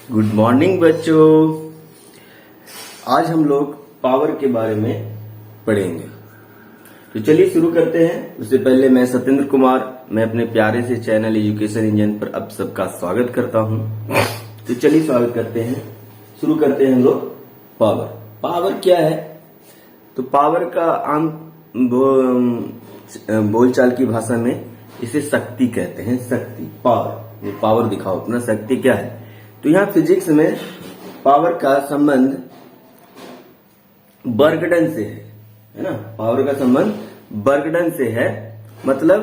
Good morning बच्चों। आज हम लोग पावर के बारे में पढ़ेंगे। तो चलिए शुरू करते हैं। उससे पहले मैं सत्येंद्र कुमार, मैं अपने प्यारे से चैनल एजुकेशन इंजन पर आप सबका स्वागत करता हूं। तो चलिए स्वागत करते हैं, शुरू करते हैं हम लोग। पावर क्या है? तो पावर का आम बोलचाल की भाषा में इसे शक्ति कहते हैं। शक्ति, पावर दिखाओ अपना, शक्ति क्या है। तो यहाँ फिजिक्स में पावर का संबंध वर्क डन से है ना। पावर का संबंध वर्क डन से है, मतलब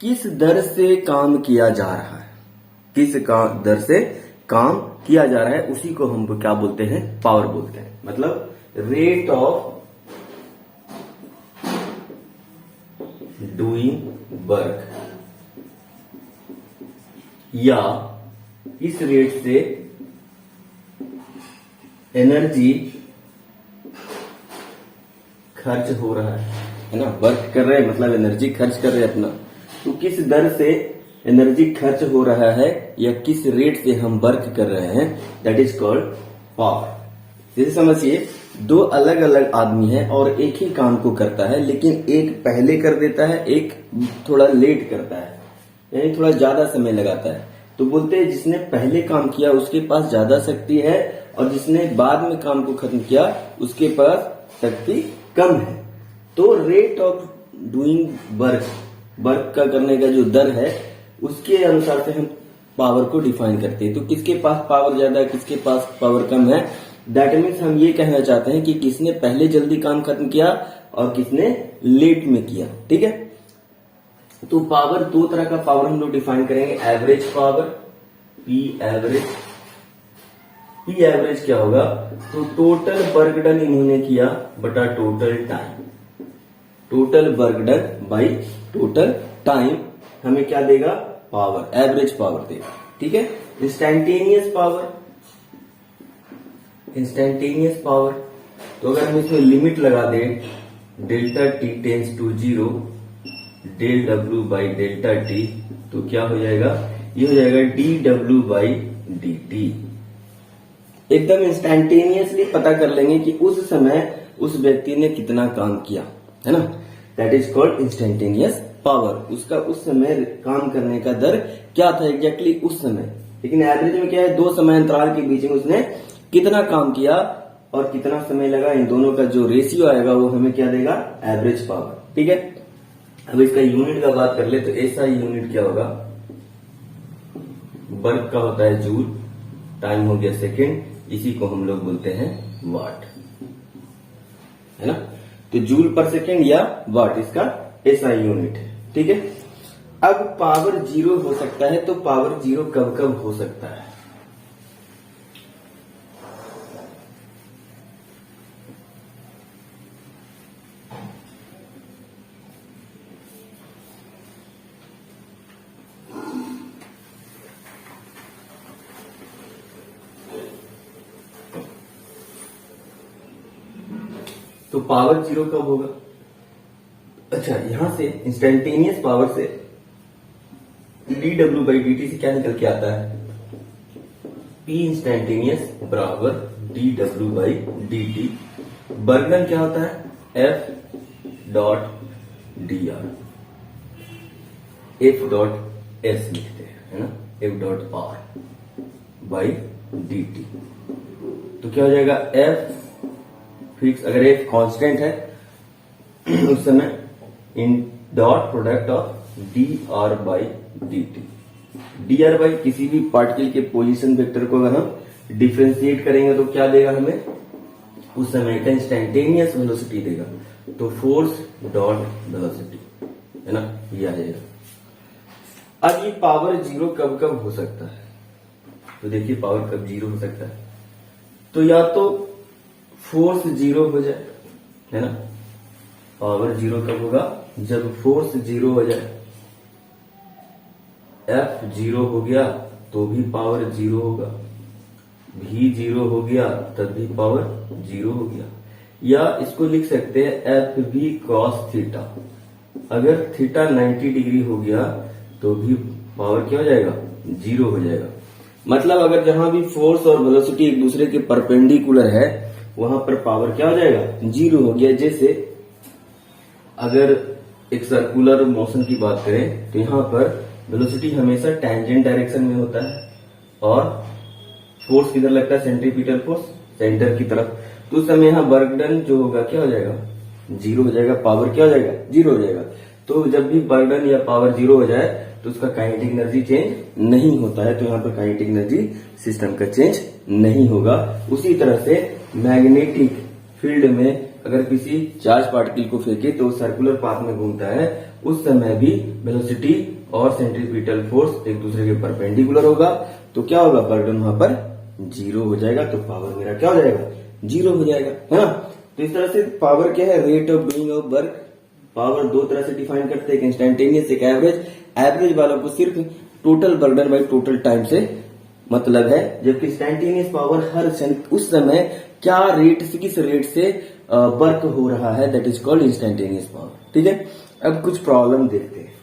किस दर से काम किया जा रहा है, किस दर से काम किया जा रहा है, उसी को हम क्या बोलते हैं? पावर बोलते हैं। मतलब रेट ऑफ डूइंग वर्क, या इस रेट से एनर्जी खर्च हो रहा है ना। वर्क कर रहे हैं मतलब एनर्जी खर्च कर रहे हैं अपना। तो किस दर से एनर्जी खर्च हो रहा है या किस रेट से हम वर्क कर रहे हैं, दैट इज कॉल्ड पावर। जैसे समझिए, दो अलग अलग आदमी हैं और एक ही काम को करता है, लेकिन एक पहले कर देता है, एक थोड़ा लेट करता है, यानी थोड़ा ज्यादा समय लगाता है। तो बोलते हैं जिसने पहले काम किया उसके पास ज्यादा शक्ति है, और जिसने बाद में काम को खत्म किया उसके पास शक्ति कम है। तो रेट ऑफ डूइंग वर्क का करने का जो दर है, उसके अनुसार से हम पावर को डिफाइन करते हैं। तो किसके पास पावर ज्यादा है, किसके पास पावर कम है, दैट मीन्स हम ये कहना चाहते हैं कि किसने पहले जल्दी काम खत्म किया और किसने लेट में किया। ठीक है। तो पावर, दो तरह का पावर हम लोग डिफाइन करेंगे। एवरेज पावर, पी एवरेज क्या होगा? तो टोटल वर्क डन इन्होंने किया बटा total time. Total work done by total time हमें क्या देगा? पावर, एवरेज पावर देगा। ठीक है। इंस्टैन्टेनियस पावर, तो अगर हम इसमें लिमिट लगा दें, delta T tends to 0 del W by delta T, तो क्या हो जाएगा? ये हो जाएगा D W by D T. एकदम इंस्टैन्टेनियसली पता कर लेंगे कि उस समय उस व्यक्ति ने कितना काम किया, है ना। That is called instantaneous power. उसका उस समय काम करने का दर क्या था एग्जैक्टली उस समय। लेकिन एवरेज में क्या है? दो समय अंतराल के बीच में उसने कितना काम किया और कितना समय लगा, इन दोनों का जो रेशियो आएगा वो हमें क्या देगा? Average power. ठीक है। अब इसका यूनिट का बात कर ले तो ऐसा यूनिट क्या होगा? वर्क का होता है जूल, टाइम हो गया सेकेंड, इसी को हम लोग बोलते हैं वाट, है ना। तो जूल पर सेकेंड या वाट इसका ऐसा यूनिट है। ठीक है। अब पावर जीरो हो सकता है, तो पावर जीरो कब कब हो सकता है? तो पावर जीरो कब होगा? अच्छा, यहां से इंस्टैन्टेनियस पावर से D W by D T से क्या निकल के आता है? पी इंस्टैन्टेनियस बराबर D W by D T. Work done क्या होता है? F dot D R, F dot S लिखते हैं, है ना, F dot R by D T. तो क्या हो जाएगा? एफ फिक्स, अगर एफ कांस्टेंट है उस समय in dot product of D R by D T. D R by किसी भी पार्टिकल के पोजीशन वेक्टर को अगर हम डिफ्रेंशिएट करेंगे तो क्या देगा हमें? उस समय का इंस्टैन्टेनियस वेलोसिटी देगा। तो फोर्स डॉट वेलोसिटी, है ना, ये आ जाएगा। अब ये पावर जीरो कब कब हो सकता है? तो देखिए पावर कब जीरो हो सकता है? तो या तो फोर्स जीरो हो जाए, है ना। पावर जीरो कब होगा? जब फोर्स जीरो हो जाए। एफ जीरो हो गया तो भी पावर जीरो होगा, भी जीरो हो गया तब भी पावर जीरो हो गया। या इसको लिख सकते हैं एफ भी क्रॉस थीटा। अगर थीटा 90 डिग्री हो गया तो भी पावर क्या हो जाएगा? जीरो हो जाएगा। मतलब अगर जहां भी फोर्स और वेलोसिटी एक दूसरे के परपेंडिकुलर है वहां पर पावर क्या हो जाएगा, जीरो हो गया। जैसे अगर एक सर्कुलर मोशन की बात करें तो यहाँ पर वेलोसिटी हमेशा टेंजेंट डायरेक्शन में होता है और फोर्स किधर लगता है, सेंट्रीपिटल फोर्स सेंटर की तरफ। तो उस समय यहाँ वर्क डन जो होगा क्या हो जाएगा, जीरो हो जाएगा, पावर क्या हो जाएगा, जीरो हो जाएगा। तो जब भी वर्क डन या पावर जीरो हो जाए तो उसका काइनेटिक एनर्जी चेंज नहीं होता है, तो यहाँ पर काइनेटिक एनर्जी सिस्टम का चेंज नहीं होगा। उसी तरह से मैग्नेटिक फील्ड में अगर किसी चार्ज पार्टिकल को फेंके तो सर्कुलर पाथ में घूमता है, उस समय भी वेलोसिटी और सेंट्रीपिटल फोर्स एक दूसरे के परपेंडिकुलर होगा। तो क्या होगा, बर्डन वहां पर जीरो हो जाएगा, तो पावर मेरा क्या हो जाएगा, जीरो हो जाएगा, है ना। तो इस तरह से पावर क्या है, rate of doing of work. Power दो तरह से डिफाइन करते हैं, एक इंस्टेंटेनियस एक एवरेज। एवरेज वालों को सिर्फ total burden by total time से मतलब है, जबकि इंस्टेंटेनियस पावर हर उस समय क्या रेट से, किस रेट से वर्क हो रहा है, that is called instantaneous power. ठीक है, अब कुछ प्रॉब्लम देखते हैं।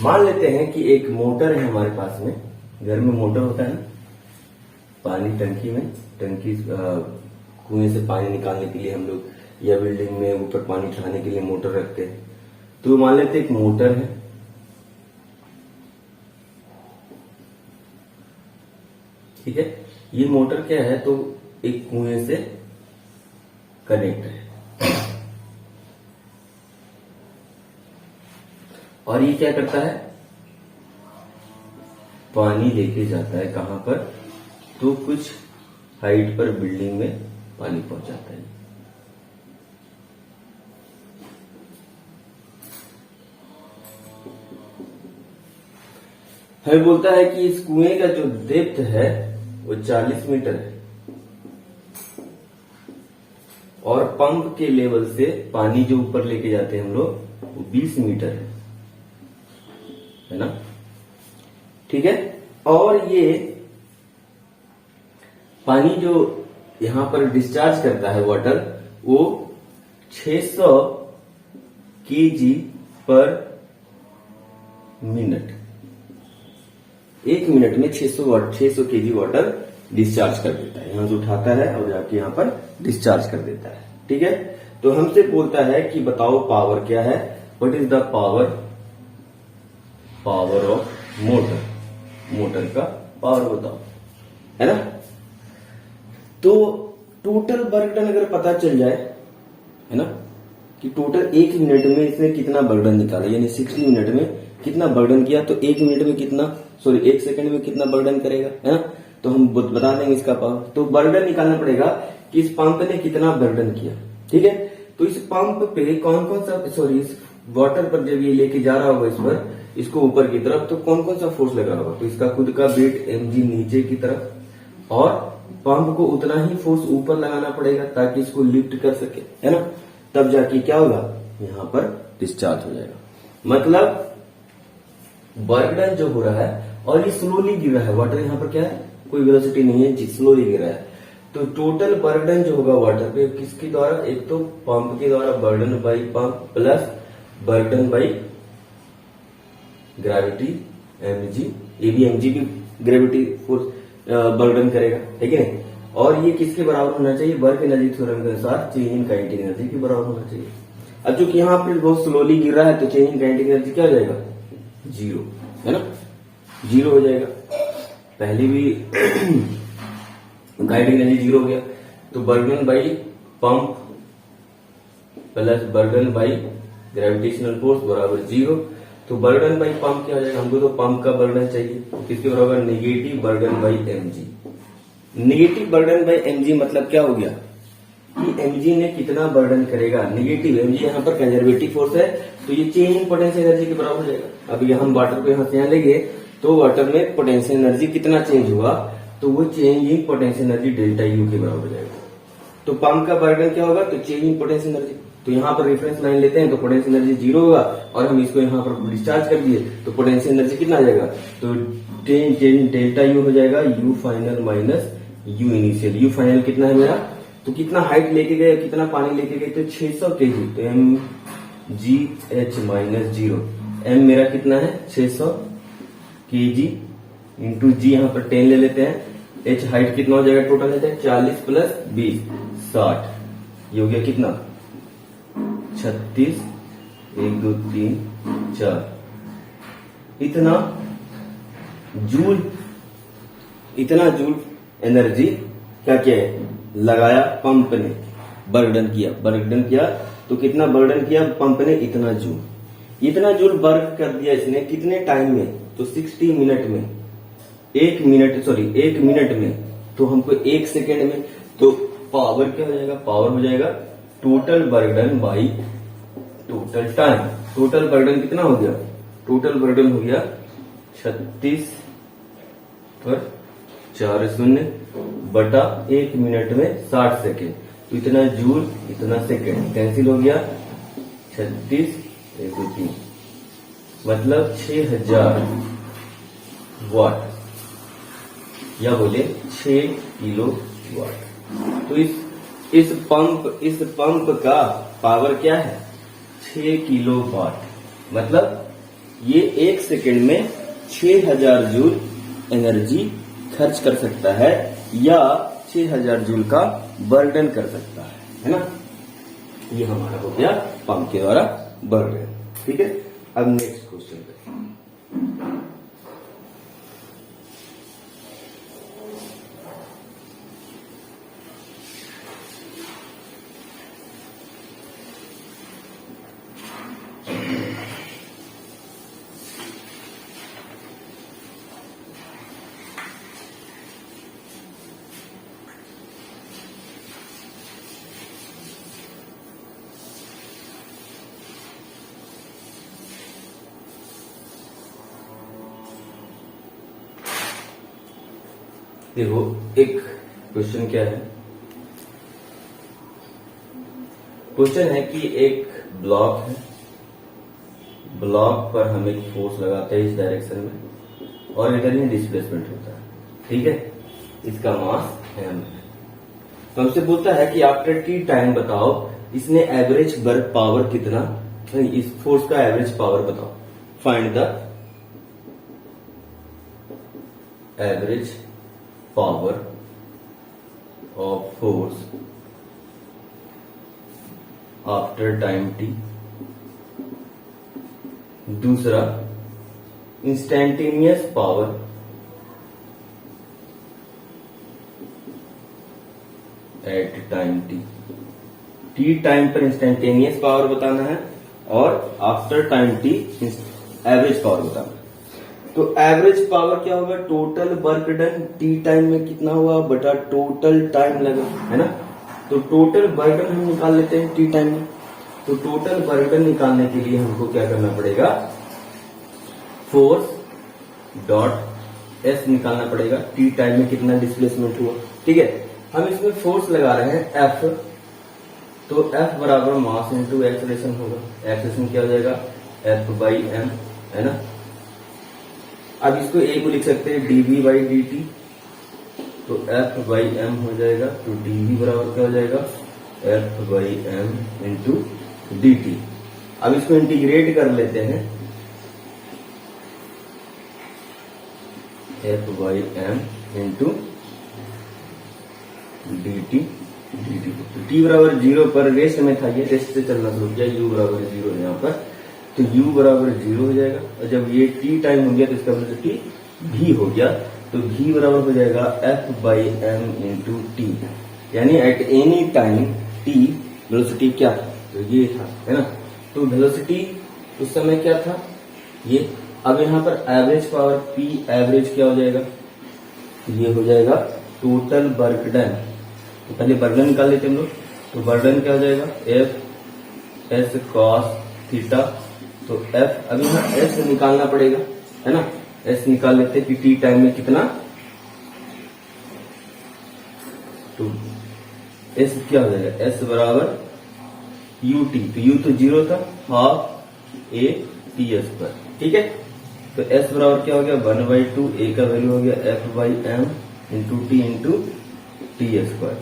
मान लेते हैं कि एक मोटर है हमारे पास में, घर में मोटर होता है ना, पानी टंकी में, टंकी कुएं से पानी निकालने के लिए हम लोग या बिल्डिंग में ऊपर पानी चढ़ाने के लिए मोटर रखते हैं। तो मान लेते हैं एक मोटर है, ठीक है। ये मोटर क्या है, तो एक कुएं से कनेक्ट है और ये क्या करता है, पानी लेके जाता है कहां पर, तो कुछ हाइट पर बिल्डिंग में पानी पहुंचाता है। हमें बोलता है कि इस कुएं का जो डेप्थ है वो 40 मीटर है और पंप के लेवल से पानी जो ऊपर लेके जाते हैं हम लोग वो 20 मीटर है ना, ठीक है। और ये पानी जो यहां पर डिस्चार्ज करता है वाटर, वो 600 केजी पर मिनट, एक मिनट में 600 केजी वाटर डिस्चार्ज कर देता है। यहां से उठाता है और जाके यहां पर डिस्चार्ज कर देता है, ठीक है। तो हमसे बोलता है कि बताओ पावर क्या है, what is the power of motor, motor का पावर बताओ, है ना। तो टोटल वर्क डन अगर पता चल जाए, है ना, कि टोटल एक मिनट में इसने कितना बर्डन निकाला, यानी 60 मिनट में कितना बर्डन किया, तो एक मिनट में कितना, सॉरी एक सेकंड में कितना बर्डन करेगा, है ना। तो हम बता देंगे इसका पावर। तो बर्डन निकालना पड़ेगा कि इस पंप ने कितना बर्डन किया, ठीक है। तो इस पंप पे कौन कौन सा, सॉरी इस वाटर पर जब ये लेके जा रहा होगा इस पर, इसको ऊपर की तरफ, तो कौन कौन सा फोर्स लगा होगा, तो इसका खुद का वेट mg नीचे की तरफ और पंप को उतना ही फोर्स ऊपर लगाना पड़ेगा ताकि इसको लिफ्ट कर सके, है ना। तब जाके क्या होगा, यहां पर डिस्चार्ज हो जाएगा। मतलब वर्क डन जो हो रहा है और ये स्लोली गिर रहा है, वाटर यहां पर क्या है, कोई वेलोसिटी नहीं है, स्लोली गिर रहा है। तो टोटल वर्क डन जो होगा वाटर पे किसके द्वारा, एक तो पंप के द्वारा burden by pump plus burden by gravity mg, ये भी mg भी ग्रेविटी फोर्स बर्डन करेगा, ठीक है। और ये किसके बराबर होना चाहिए, वर्क एनर्जी थ्योरम के अनुसार चेंज इन काइनेटिक एनर्जी के बराबर होना चाहिए। अब चूंकि यहाँ पर बहुत स्लोली गिर रहा है तो चेंज इन काइनेटिक एनर्जी क्या हो जाएगा, जीरो, है ना, जीरो हो जाएगा। पहले भी काइनेटिक एनर्जी जीरो हो गया, तो burden by pump plus burden by gravitational force बराबर जीरो। तो बर्डन बाई पंप क्या हो जाएगा, हमको तो पंप का बर्डन चाहिए, किसके बराबर, negative burden by mg। Negative burden by mg मतलब क्या हो गया कि mg ने कितना बर्डन करेगा, नेगेटिव mg यहाँ पर कंजर्वेटिव फोर्स है, तो ये चेंज इन पोटेंशियल एनर्जी के बराबर हो जाएगा। अब हम वाटर को यहाँ से यहाँ लेंगे तो वाटर में पोटेंशियल एनर्जी कितना चेंज हुआ, तो वो change in potential energy delta U के बराबर हो जाएगा। तो पंप का बर्डन क्या होगा, तो चेंज इन पोटेंशियल एनर्जी, तो यहाँ पर रेफरेंस लाइन लेते हैं तो पोटेंशियल एनर्जी 0 होगा, और हम इसको यहाँ पर डिस्चार्ज कर दिए तो पोटेंशियल एनर्जी कितना आ जाएगा, तो 10 डेल्टा यू हो जाएगा, you final minus you initial. You final कितना है मेरा, तो कितना हाइट लेके गए, कितना पानी लेके गए, तो 600 केजी, तो M G H minus 0। M मेरा कितना है 600 केजी इंटू जी, यहाँ पर 10 ले लेते हैं। एच हाइट कितना हो जाएगा, टोटल है 40 प्लस 20 60, ये हो गया कितना 36, 1 2 3 4, इतना जूल एनर्जी क्या किया है, लगाया पंप ने, बर्डन किया तो कितना बर्डन किया पंप ने, इतना जूल वर्क कर दिया इसने कितने टाइम में, तो 60 मिनट में, 1 मिनट में, तो हमको 1 सेकेंड में, तो पावर क्या हो जाएगा, पावर हो जाएगा total burden by total time. Total burden कितना हो गया, टोटल बर्डन हो गया 36 पर 4 शून्य बटा 1 मिनट में 60 सेकेंड, तो इतना जूल इतना सेकेंड कैंसिल हो गया, 36 1 2 3, मतलब 6000 वाट, या बोले 6 किलो वाट। तो इस पंप का पावर क्या है, 6 किलो वाट, मतलब ये 1 सेकेंड में 6000 जूल एनर्जी खर्च कर सकता है, या 6000 जूल का बर्डन कर सकता है ना। ये हमारा हो गया पंप के द्वारा बर्डन। ठीक है, अब नेक्स्ट क्वेश्चन पे देखो, एक क्वेश्चन क्या है, क्वेश्चन है कि एक ब्लॉक है, ब्लॉक पर हम एक फोर्स लगाते हैं इस डायरेक्शन में, और इधर ही डिस्प्लेसमेंट होता है। ठीक है, इसका मास m है। तो हमसे बोलता है कि आफ्टर टी टाइम बताओ इसने एवरेज वर्क पावर कितना, इस फोर्स का एवरेज पावर बताओ, find the average power of force after time T. दूसरा, instantaneous power at time T time पर इंस्टेंटेनियस पावर बताना है, और after time T average power बताना है। तो एवरेज पावर क्या होगा, total work done T time में कितना हुआ बटा टोटल टाइम लगा, है ना। तो टोटल वर्क डन हम निकाल लेते हैं टी टाइम में। तो टोटल वर्क डन निकालने के लिए हमको क्या करना पड़ेगा, फोर्स डॉट एस निकालना पड़ेगा, टी टाइम में कितना डिस्प्लेसमेंट हुआ। ठीक है, हम इसमें फोर्स लगा रहे हैं एफ, तो एफ बराबर मास इंटू एक्सेलरेशन होगा। एक्सेलरेशन क्या हो जाएगा, एफ बाई एम, है ना। अब इसको ए को लिख सकते हैं dv बाई डी टी, तो एफ बाई एम हो जाएगा, तो dv बराबर क्या हो जाएगा, F by M into D T. अब इसको इंटीग्रेट कर लेते हैं, F by M into D T, T बराबर 0 पर रेस्ट में था, ये रेस्ट से चलना शुरू किया, u बराबर 0 है यहाँ पर, तो u बराबर 0 हो जाएगा। और जब ये t टाइम हो गया तो इसका वेलोसिटी v हो गया, तो v बराबर हो जाएगा f by M into T, यानी at any time t velocity क्या था, तो ये था, है ना। तो वेलोसिटी उस समय क्या था ये। अब यहाँ पर एवरेज पावर p एवरेज क्या हो जाएगा, ये हो जाएगा टोटल वर्क डन। तो पहले बर्डन निकाल लेते हैं हम लोग, तो बर्डन क्या हो जाएगा, एफ एस कॉस थीटा, तो एफ अभी यहाँ एस निकालना पड़ेगा, है ना। एस निकाल लेते हैं कि टी टाइम में कितना, तो एस क्या हो जाएगा, एस बराबर यू टी, तो यू तो 0 था, हाफ ए टी स्क्वायर। ठीक है, तो एस बराबर क्या हो गया 1/2, ए का वैल्यू हो गया F by M into T square,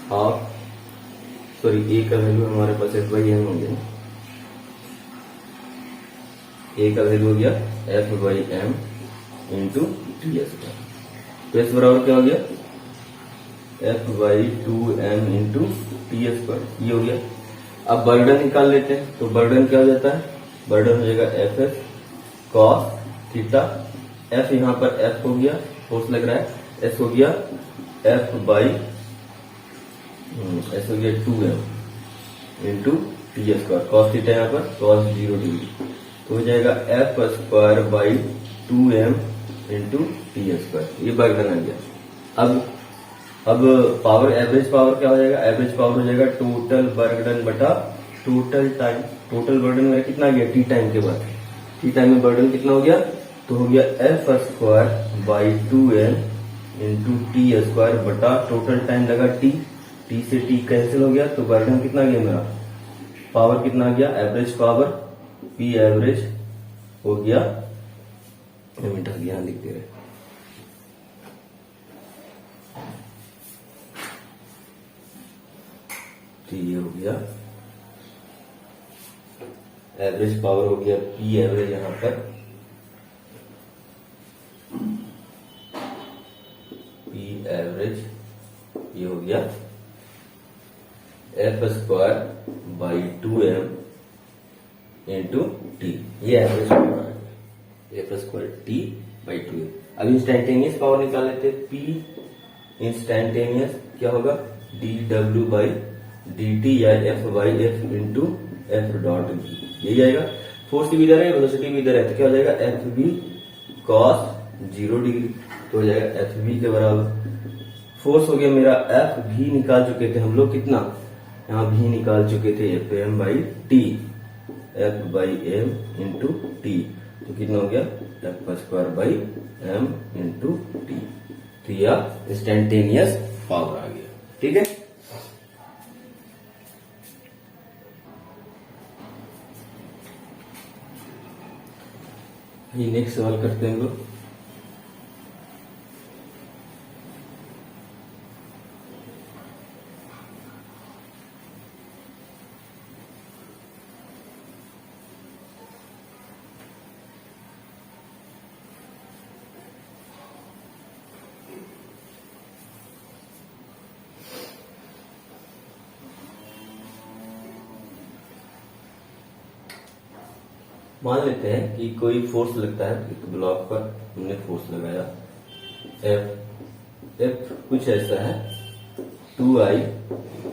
half, sorry A का वैल्यू हमारे पास एफ बाई एम हो गया, ए का वैल्यू हो गया F by M into T square. तो एस बराबर क्या हो गया F by 2m into T square, ये हो गया। अब बर्डन निकाल लेते हैं, तो बर्डन क्या हो जाता है, बर्डन हो जाएगा F S cos theta, F यहाँ पर एफ हो गया, फोर्स लग रहा है, एस हो गया एफ बाई एस हो गया 2m into T square, cos theta यहाँ पर कॉस 0 डिग्री, तो हो जाएगा F square by 2m into T square, ये बर्डन आ गया। अब पावर, एवरेज पावर क्या हो जाएगा, एवरेज पावर हो जाएगा टोटल बर्डन बटा टोटल टाइम। टोटल बर्डन मेरा कितना गया टी टाइम के बाद, टी टाइम में बर्डन कितना हो गया, तो हो गया F square by 2m into T square बटा टोटल टाइम लगा टी, टी से टी कैंसिल हो गया, तो बर्डन कितना गया मेरा, पावर कितना गया, एवरेज पावर पी एवरेज हो गया, मिनट आ गया लिख दे रहे, तो ये हो गया एवरेज पावर हो गया पी एवरेज, यहां पर पी एवरेज ये हो गया F square by 2m into T, ये एवरेज पावर है, F square T by 2m। अब इंस्टैंटेनियस पावर निकाल लेते, पी इंस्टैंटेनियस क्या होगा D W by D T या F by F into F dot B, यही आएगा। फोर्स की भी इधर है, वेलोसिटी भी इधर है, तो क्या हो जाएगा एफ बी कॉस 0 डिग्री, तो हो जाएगा एफ बी के बराबर। फोर्स हो गया मेरा एफ भी निकाल चुके थे हम लोग, कितना यहाँ भी निकाल चुके थे F M by T, F by M into T, तो कितना हो गया F square by M into T, तो यह इंस्टेंटेनियस पावर आ गया। ठीक है, ये नेक्स्ट सवाल करते हैं हम लोग। मान लेते हैं कि कोई फोर्स लगता है एक ब्लॉक पर, हमने फोर्स लगाया एफ, एफ कुछ ऐसा है 2i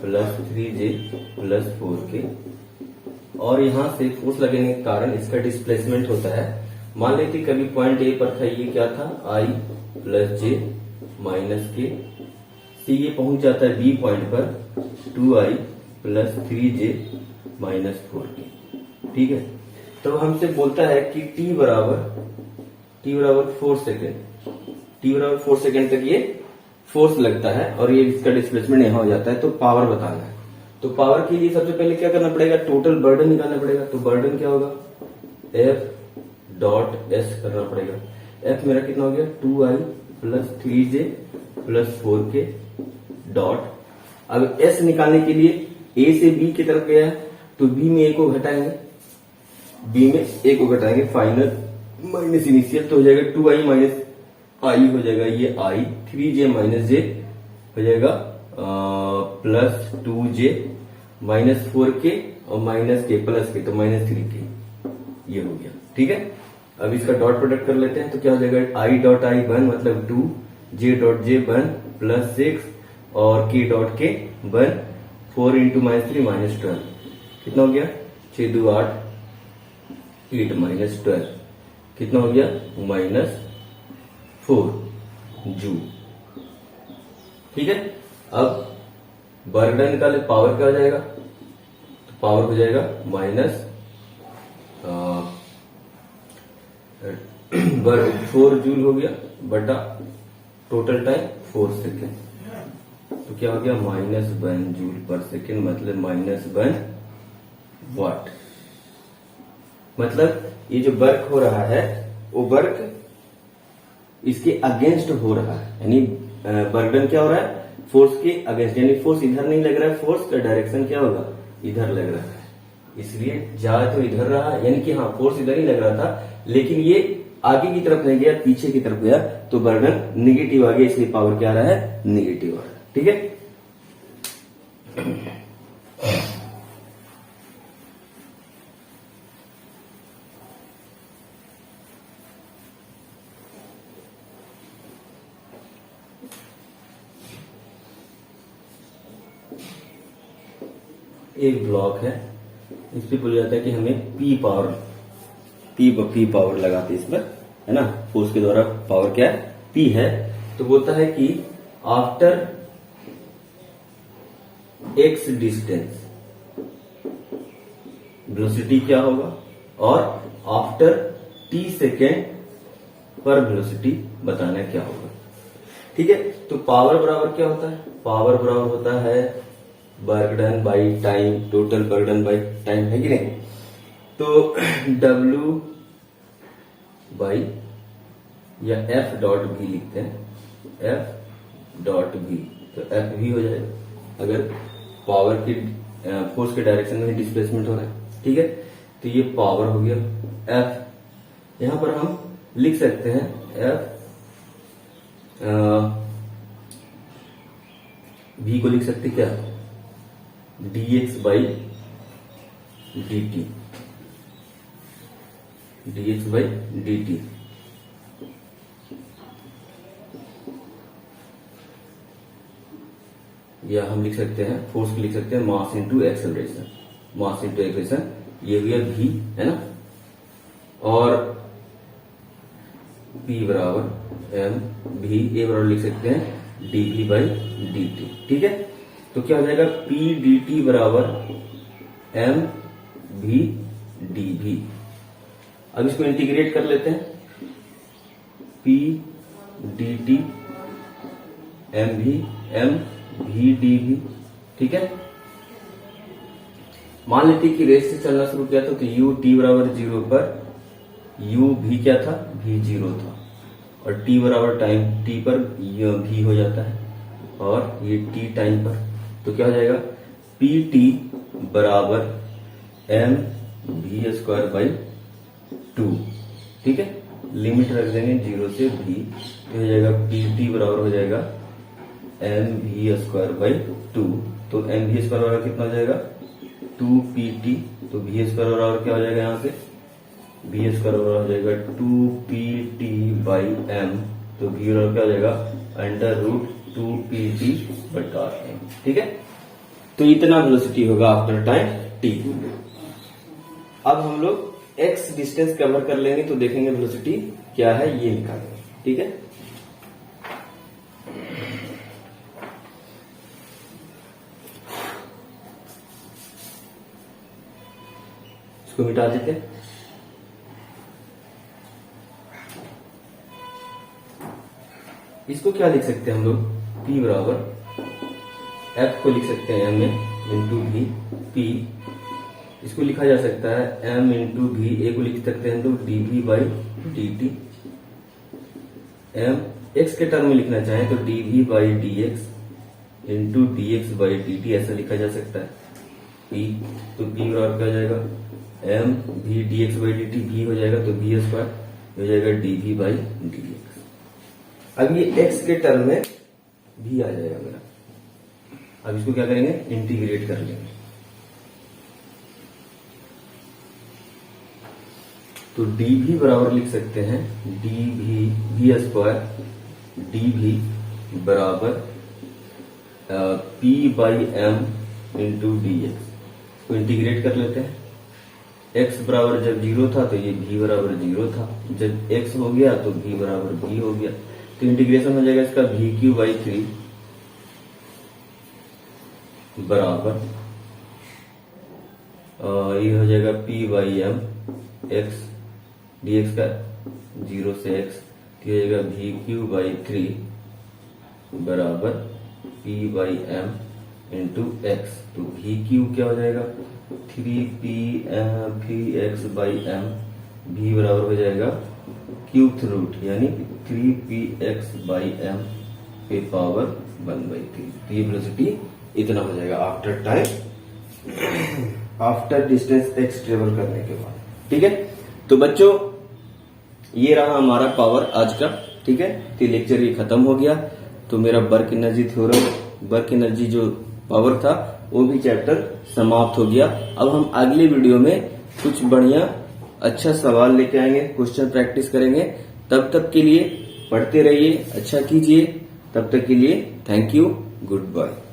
plus 3j plus 4k, और यहां से फोर्स लगने के कारण इसका डिस्प्लेसमेंट होता है। मान लेते कभी पॉइंट ए पर था, ये क्या था i प्लस जे माइनस के, सी ये पहुंच जाता है बी पॉइंट पर 2i plus 3j minus 4k। ठीक है, तो हमसे बोलता है कि t बराबर 4 सेकेंड, t बराबर 4 सेकेंड तक ये फोर्स लगता है और ये इसका डिस्प्लेसमेंट यहां हो जाता है, तो पावर बताना है। तो पावर के लिए सबसे पहले क्या करना पड़ेगा, टोटल बर्डन निकालना पड़ेगा। तो बर्डन क्या होगा एफ डॉट एस करना पड़ेगा। एफ मेरा कितना हो गया 2i plus 3j plus 4k dot, अब एस निकालने के लिए ए से बी की तरफ गया है, तो बी में ए को घटाएंगे, बी में ए को घटाएंगे, फाइनल माइनस इनिशियल, तो हो जाएगा 2i माइनस आई हो जाएगा ये i, 3j माइनस जे हो जाएगा प्लस 2j माइनस 4k और माइनस के प्लस के, तो माइनस 3k, ये हो गया। ठीक है, अब इसका डॉट प्रोडक्ट कर लेते हैं, तो क्या हो जाएगा i डॉट i 1 मतलब 2, j डॉट j 1 प्लस 6 और k dot k 1, 4 into minus 3 minus 12, कितना हो गया 6 2 8 8 माइनस 12, कितना हो गया माइनस 4 जूल। ठीक है, अब बर्डन का पावर क्या हो जाएगा, तो पावर हो जाएगा माइनस 4 जूल हो गया बटा टोटल टाइम 4 सेकेंड, तो क्या हो गया -1 जूल पर सेकेंड, मतलब -1 वाट। मतलब ये जो वर्क हो रहा है वो वर्क इसके अगेंस्ट हो रहा है, यानी वर्क डन क्या हो रहा है, फोर्स के अगेंस्ट, यानी फोर्स इधर नहीं लग रहा है, फोर्स का डायरेक्शन क्या होगा, इधर लग रहा है, इसलिए जा तो इधर रहा, यानी कि हाँ फोर्स इधर ही लग रहा था, लेकिन ये आगे की तरफ नहीं गया, पीछे की तरफ गया, तो बर्डन निगेटिव आ गया, इसलिए पावर क्या आ रहा है, निगेटिव आ रहा है। ठीक है, एक ब्लॉक है, इस पे बोला जाता है कि हमें पी पावर लगाते इसमें, है ना, फोर्स के द्वारा पावर क्या है, पी है। तो बोलता है कि आफ्टर एक्स डिस्टेंस वेलोसिटी क्या होगा, और आफ्टर टी सेकेंड पर वेलोसिटी बताना क्या होगा। ठीक है, तो पावर बराबर क्या होता है, पावर बराबर होता है work done by time, total work done by time, है कि नहीं। तो W बाई या F डॉट भी लिखते हैं, F डॉट भी, तो F भी हो जाएगा अगर पावर की फोर्स के डायरेक्शन में डिस्प्लेसमेंट हो रहा है। ठीक है, तो ये पावर हो गया F। यहां पर हम लिख सकते हैं F V को लिख सकते क्या, dx by dt, dx by dt। या हम लिख सकते हैं फोर्स को लिख सकते हैं mass into acceleration, mass into acceleration, ये हुआ v, है ना, और p बराबर m v, ए बराबर लिख सकते हैं dv बाई dt। ठीक है, तो क्या हो जाएगा p dt बराबर m v dv। अब इसको इंटीग्रेट कर लेते हैं, p dt m v dv। ठीक है, मान लेते कि रेस से चलना शुरू किया था, तो u t बराबर 0 पर u v क्या था, v 0 था, और t बराबर टाइम t पर v हो जाता है, और ये t टाइम पर, तो क्या हो जाएगा पी टी बराबर m v स्क्वायर बाई 2। ठीक है, लिमिट रख देंगे 0 से v, तो हो जाएगा पी टी बराबर हो जाएगा m v स्क्वायर बाई 2। तो m v स्क्वायर बराबर कितना हो जाएगा 2 पी टी, तो v स्क्वायर बराबर क्या हो जाएगा, यहां से v स्क्वायर बराबर हो जाएगा 2 पी टी बाई m, तो v बराबर क्या हो जाएगा अंडर रूट 2 पी टी बटा m। ठीक है, तो इतना वेलोसिटी होगा आफ्टर टाइम t। अब हम लोग x डिस्टेंस कवर कर लेंगे, तो देखेंगे वेलोसिटी क्या है, ये निकालेंगे। ठीक है, इसको मिटा देते हैं। इसको क्या लिख सकते हैं हम लोग, p बराबर F को लिख सकते हैं m इंटू v, p इसको लिखा जा सकता है m इंटू v, a को लिख सकते हैं हम लोग dv by dt। m x के टर्म में लिखना चाहें तो dv by dx into dx by dt, ऐसा लिखा जा सकता है p। तो p बराबर क्या हो जाएगा m v dx by dt, v हो जाएगा तो v स्क्वायर हो जाएगा dv बाई dx। अब ये x के टर्म में v आ जाएगा मेरा। अब इसको क्या करेंगे, इंटीग्रेट कर लेंगे, तो dv बराबर लिख सकते हैं dv v स्क्वायर dv बराबर p by m into dx। तो इंटीग्रेट कर लेते हैं, x बराबर जब 0 था तो ये v बराबर 0 था, जब x हो गया तो v बराबर v हो गया, तो इंटीग्रेशन हो जाएगा इसका v क्यू बाई 3 बराबर ये हो जाएगा p by m x dx का 0 से x, तो ये हो जाएगा v क्यू बाई 3 बराबर P/m इंटू एक्स, तो V क्यूब क्या हो जाएगा 3x/m, V बराबर हो जाएगा क्यूब रूट यानी 3px/m पे पावर 1/3। तो ये वेलोसिटी इतना हो जाएगा after time, after distance x travel करने के बाद। ठीक है, तो बच्चों ये रहा हमारा पावर आज का। ठीक है, तो लेक्चर ये खत्म हो गया। तो मेरा work energy theorem, work energy जो पावर था वो भी चैप्टर समाप्त हो गया। अब हम अगले वीडियो में कुछ बढ़िया अच्छा सवाल लेके आएंगे, क्वेश्चन प्रैक्टिस करेंगे। तब तक के लिए पढ़ते रहिए, अच्छा कीजिए। तब तक के लिए थैंक यू, गुड बाय।